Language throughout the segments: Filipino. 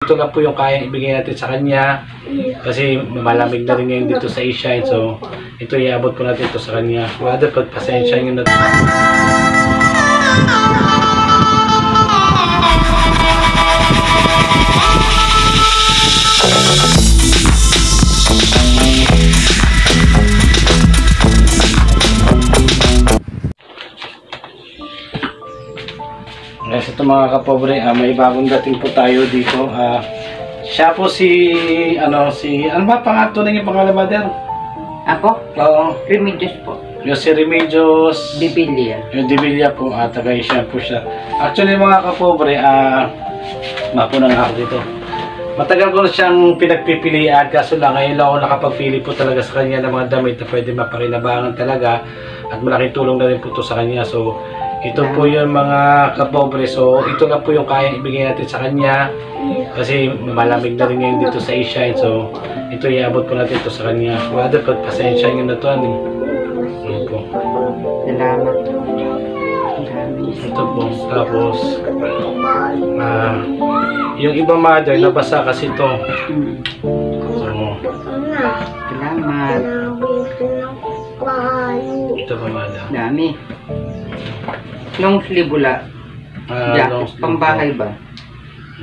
ito lang po yung kayang ibigay natin sa kanya. Kasi malamig na rin ngayon dito sa Ishine. So, ito iabot po natin ito sa kanya. Brother, pagpasensya nyo na ito. Guys, ito mga kapobre, may bagong dating po tayo dito. Siya po ano ba pangalan niyo pangalan, Mother? Ako? Oo. Remedios po. Yung si Remedios Dibilia. Yung Dibilia po, taga-Ishine po siya. Actually mga kapobre, mapuna nga ako dito. Matagal ko na siyang pinagpipilian, kaso lang ngayon lang ako nakapagpili po talaga sa kanya ng mga damit na pwede mapakinabangan talaga. At malaking tulong na rin po ito sa kanya. So, ito po yung mga kapobre. So, ito na po yung kayang ibigay natin sa kanya. Kasi malamig na rin ngayon dito sa Ishine. So, ito iabot po natin ito sa kanya. Brother, pagpasensya nyo na ito. Ano po. Salamat. Ito po. Tapos, yung ibang Mother, nabasa kasi ito. So, Salamat. ito po Mother. Dami. Long sleeve wala. Jacket, pangbahay ba?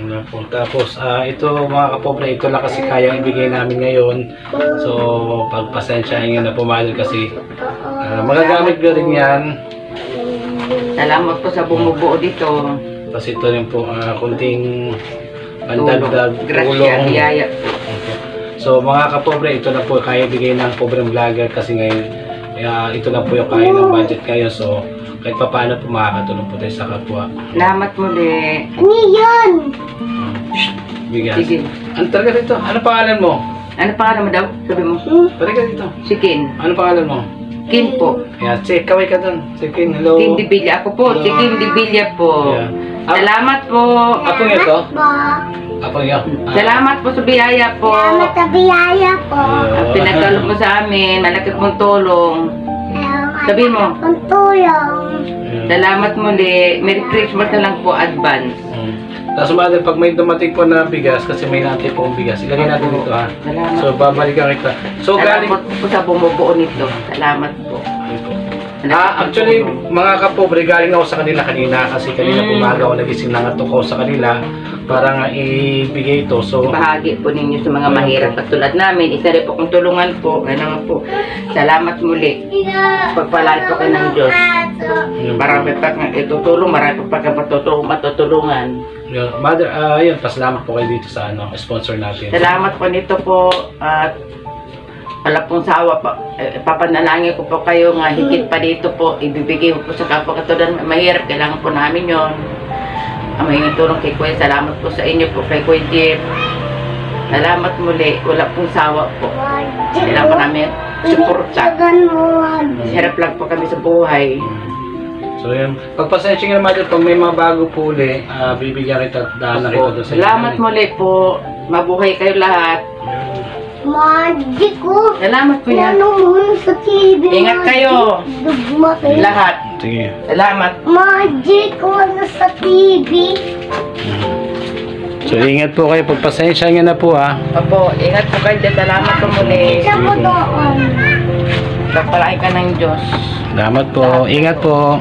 Wala po. Tapos, ito mga kapobre, ito lang kasi kayang ibigay namin ngayon. So, pagpasensyahin nyo na po Mother kasi magagamit ko rin yan. Salamat po sa bumubuo dito. Tapos ito rin po, kunting pandagdag Grasya, hiyaya po. Okay. So, mga kapobre, ito na po kaya ibigay ng pobreng vlogger kasi ngayon, ito na po yung kaya ng budget kayo. So, kahit pa paano po makakatulong po tayo sa kapwa. Salamat muli. Ano yan? Bigas. Sige. Ano talaga dito? Ano pangalan mo? Ano pangalan mo daw? Sabi mo? Talaga dito. Si Kin. Ano pangalan mo? Kin po. Ayan, check, kaway ka dun. Si King, hello. Kin Dibilia. Ako po. Si Kin Dibilia po. Yeah. Salamat po. Apo nga to? Po. Apo nga. Salamat po sa biyaya po. Salamat sa biyaya po. Pinagkalog mo sa amin. Malaki pong tulong. Sabi mo. Ang tulong. Salamat muli. Merry Christmas na lang po, advance. Tapos Mother, pag may dumating po na bigas, kasi may natin po bigas, ilagay natin dito ha. Salamat. So, babalikan kita. So, galing... Salamat po sa bumubuo nito. Salamat po. Actually, mga kapobre, galing ako sa kanila kanina kasi kanina umaga ako nagising lang at ko sa kanila para nga ibigay ito. So, Ibahagi po ninyo sa mga mahirap katulad namin. Isa rin po kong tulungan po. Ano nga po. Salamat muli. Pagpalay po kayo ng Diyos. Marami pa kang itutulong. Marami pa kang matutulungan. Mother, ayun, pasalamat po kayo dito sa sponsor natin. Salamat po nito po. At wala pong sawa pa. Papanalangin ko po kayo nga higit pa dito po. Ibibigay ko po sa kapwa katulad. Mahirap. Kailangan po namin yon. May tulong kay Kuya. Salamat po sa inyo po kay Kuya Jeep. Salamat muli. Wala pong sawa po. Kailangan po namin suporta. Hirap lang po kami sa buhay. So yun, pagpasensya nga naman pag may mga bago po uli, bibigyan kita daan na kita doon sa Salamat muli po. Mabuhay kayo lahat. Magic ko. Salamat po yan. Ano muna sa TV? Ingat kayo. Dugma kayo. Lahat. Sige. Salamat. Magic ko na sa TV. So ingat po kayo, pagpasensya nga na po ha. Opo, ingat po kayo. Salamat po muli. Isa mo doon. Pagpalain ka ng Diyos. Salamat po, ingat po.